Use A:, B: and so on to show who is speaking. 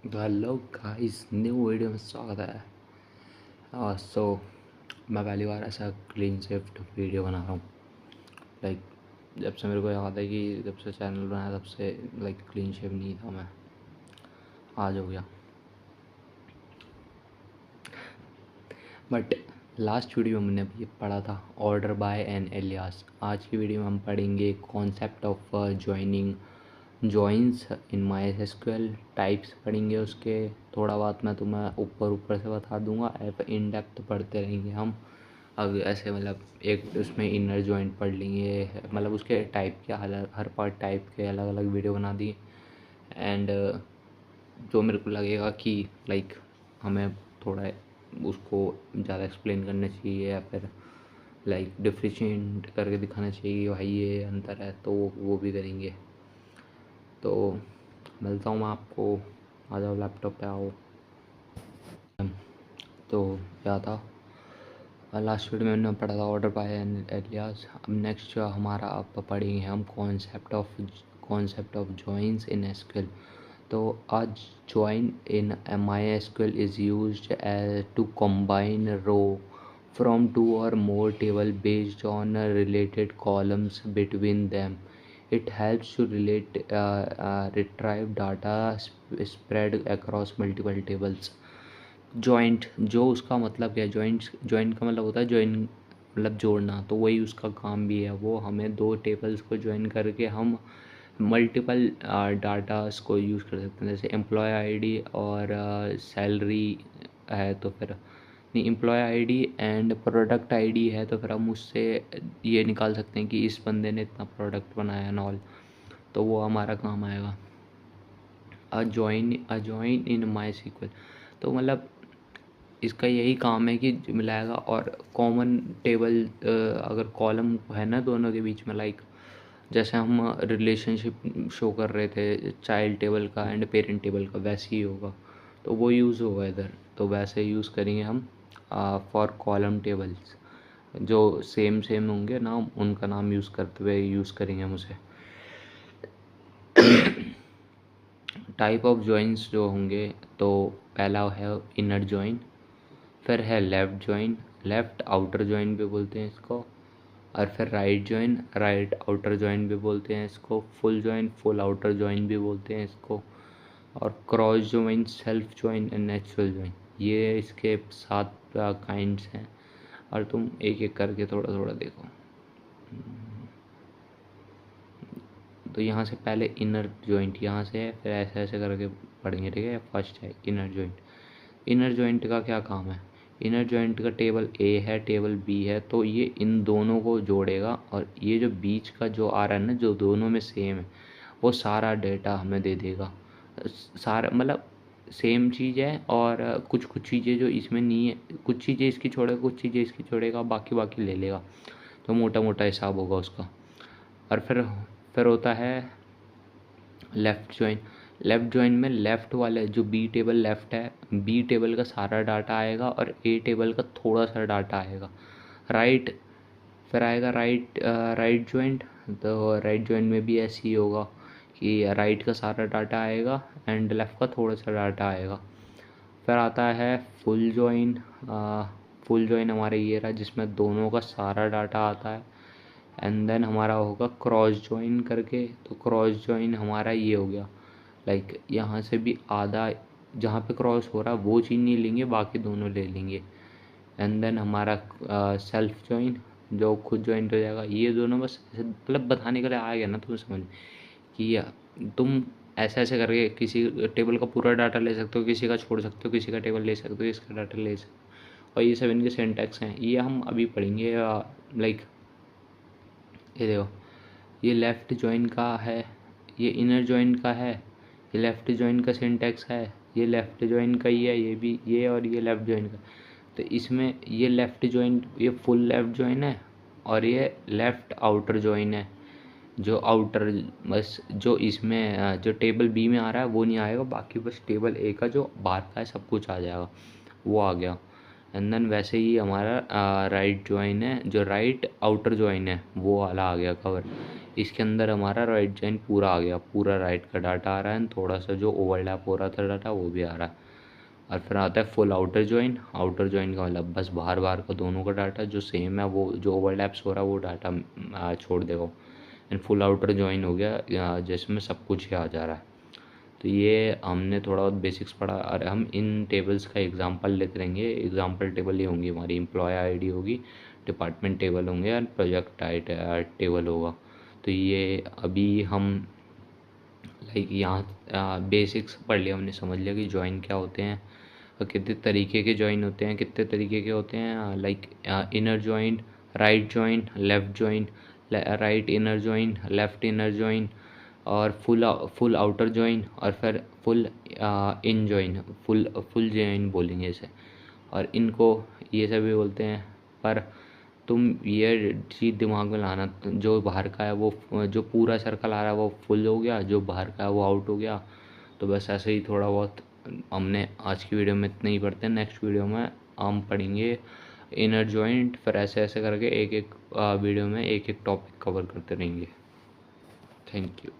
A: तो hello guys, new video में स्वागत है। मैं पहली बार ऐसा क्लीन शिफ्ट वीडियो बना रहा हूँ। लाइक जब से मेरे को याद है कि जब से चैनल बनाया तब से क्लीन शेव नहीं था मैं। आज हो गया। बट लास्ट वीडियो में हमने ये पढ़ा था ऑर्डर बाय एन एलियास। आज की वीडियो में हम पढ़ेंगे concept of joining joins in my SQL, types पढ़ेंगे उसके। थोड़ा बहुत मैं तुम्हें ऊपर से बता दूंगा, इन डेप्थ पढ़ते रहेंगे हम। अब ऐसे एक उसमें इनर जॉइंट पढ़ लेंगे, उसके टाइप के हर पार्ट टाइप के अलग अलग वीडियो बना दिए। एंड जो मेरे को लगेगा कि हमें थोड़ा उसको ज़्यादा एक्सप्लेन करना चाहिए या फिर डिफ्रेंशिएट करके दिखाना चाहिए कि भाई ये अंतर है, तो वो भी करेंगे। तो मिलता हूँ मैं आपको। आ जाओ, लैपटॉप पे आओ। तो क्या था, लास्ट वीडियो में हमने पढ़ा था ऑर्डर बाय एलियास। अब नेक्स्ट हमारा अब पढ़ेंगे हम concept of joins in SQL. तो आज join in MySQL is used to combine row from two or more table based on related columns between them. It helps to retrieve data spread across multiple tables. Joint, जो उसका मतलब क्या है, joint का मतलब होता है जॉइन, जोड़ना। तो वही उसका काम भी है। वो हमें दो टेबल्स को जॉइन करके हम मल्टीपल डाटास को यूज़ कर सकते हैं। जैसे एम्प्लॉय आईडी और सैलरी है तो फिर नहीं, employ ID and product ID है तो फिर हम उससे ये निकाल सकते हैं कि इस बंदे ने इतना प्रोडक्ट बनाया एंड ऑल। तो वो हमारा काम आएगा। अ जॉइन इन माई सीक्वल। तो इसका यही काम है कि मिलाएगा। और कॉमन टेबल, अगर कॉलम है ना दोनों के बीच में, जैसे हम रिलेशनशिप शो कर रहे थे चाइल्ड टेबल का एंड पेरेंट टेबल का, वैसे ही होगा। तो वो यूज़ होगा इधर। तो वैसे यूज़ करेंगे हम फॉर कॉलम टेबल्स। जो सेम होंगे नाम, उनका नाम यूज़ करते हुए यूज़ करेंगे हम उसे। टाइप ऑफ जॉइंस जो होंगे, तो पहला है इनर जॉइन, फिर है left join, left outer join भी बोलते हैं इसको। और फिर right join, right outer join भी बोलते हैं इसको। Full join, full outer join भी बोलते हैं इसको। और cross join, self join and natural join, ये इसके 7 काइंड्स हैं। और तुम एक एक करके थोड़ा थोड़ा देखो। तो यहाँ से पहले इनर जॉइंट यहाँ से है, फिर ऐसे ऐसे करके पढ़ेंगे, ठीक है। फर्स्ट है इनर जॉइंट। इनर जॉइंट का क्या काम है? इनर जॉइंट का टेबल ए है, टेबल बी है, तो ये इन दोनों को जोड़ेगा। और ये जो बीच का जो आ रहा है ना, जो दोनों में सेम है, वो सारा डेटा हमें दे देगा। सारा सेम चीज़ है। और कुछ कुछ चीज़ें जो इसमें नहीं है, कुछ चीज़ें इसकी छोड़ेगा, कुछ चीज़ें इसकी छोड़ेगा, बाकी ले लेगा। तो मोटा मोटा हिसाब होगा उसका। और फिर होता है लेफ़्ट जॉइन। लेफ़्ट जॉइन में लेफ़्ट वाले जो बी टेबल लेफ़्ट है, बी टेबल का सारा डाटा आएगा और ए टेबल का थोड़ा सा डाटा आएगा। राइट, फिर आएगा राइट जॉइंट। तो राइट जॉइंट में भी ऐसे ही होगा कि राइट का सारा डाटा आएगा एंड लेफ़्ट का थोड़ा सा डाटा आएगा। फिर आता है फुल जॉइन। फुल जॉइन हमारे ये रहा जिसमें दोनों का सारा डाटा आता है। एंड देन हमारा होगा क्रॉस जॉइन करके। तो क्रॉस जॉइन हमारा ये हो गया, यहाँ से भी आधा, जहाँ पे क्रॉस हो रहा है वो चीज़ नहीं लेंगे, बाकी दोनों ले लेंगे। एंड देन हमारा सेल्फ जॉइन, जो खुद जॉइंट हो जाएगा। ये दोनों बस बताने के लिए आ गया ना, तुम्हें समझ कि तुम ऐसे ऐसे करके किसी टेबल का पूरा डाटा ले सकते हो, किसी का छोड़ सकते हो, किसी का टेबल ले सकते हो, इसका डाटा ले सकते हो। और ये सब इनके सिंटैक्स हैं, ये हम अभी पढ़ेंगे। ये देखो, ये लेफ़्ट जॉइन का है, ये इनर जॉइन का है, ये लेफ़्ट जॉइन का सिंटैक्स है, ये लेफ़्ट जॉइन का ही है, ये भी ये, और ये लेफ़्ट जॉइन का। तो इसमें ये लेफ़्ट जॉइन, ये फुल लेफ़्ट जॉइन है और ये लेफ़्ट आउटर जॉइन है। जो आउटर, बस जो इसमें जो टेबल बी में आ रहा है वो नहीं आएगा, बाकी बस टेबल ए का जो बाहर का है सब कुछ आ जाएगा, वो आ गया। एंड देन वैसे ही हमारा राइट जॉइन है, जो राइट आउटर जॉइन है वो वाला आ गया कवर। इसके अंदर हमारा राइट जॉइन पूरा आ गया, पूरा राइट का डाटा आ रहा है, थोड़ा सा जो ओवरलैप हो रहा था डाटा वो भी आ रहा है। और फिर आता है full outer join. Outer join का मतलब बस बाहर बाहर का दोनों का डाटा जो सेम है, वो जो ओवरलैप्स हो रहा है वो डाटा छोड़ देगा। एंड फुल आउटर जॉइन हो गया जिसमें सब कुछ ही आ जा रहा है। तो ये हमने थोड़ा बहुत बेसिक्स पढ़ा, और हम इन टेबल्स का एग्जांपल लेते रहेंगे। एग्जांपल टेबल ये होंगी हमारी, एम्प्लॉय आईडी होगी, डिपार्टमेंट टेबल होंगे, और प्रोजेक्ट टेबल होगा। तो ये अभी हम लाइक यहाँ बेसिक्स पढ़ लिया हमने, समझ लिया कि जॉइन क्या होते हैं और कितने तरीके के जॉइन होते हैं, कितने तरीके के होते हैं। Like inner join, right join, left join, right inner join, left inner join, और फुल आउटर जॉइन, और फिर full in join, full join बोलेंगे इसे। और इनको ये सभी बोलते हैं। पर तुम ये चीज़ दिमाग में लाना, जो बाहर का है वो, जो पूरा सर्कल आ रहा है वो फुल हो गया, जो बाहर का है वो आउट हो गया। तो बस ऐसे ही थोड़ा बहुत हमने आज की वीडियो में इतना ही पढ़ते हैं। नेक्स्ट वीडियो में हम पढ़ेंगे इनर जॉइंट, फिर ऐसे ऐसे करके एक एक वीडियो में एक एक टॉपिक कवर करते रहेंगे। Thank you.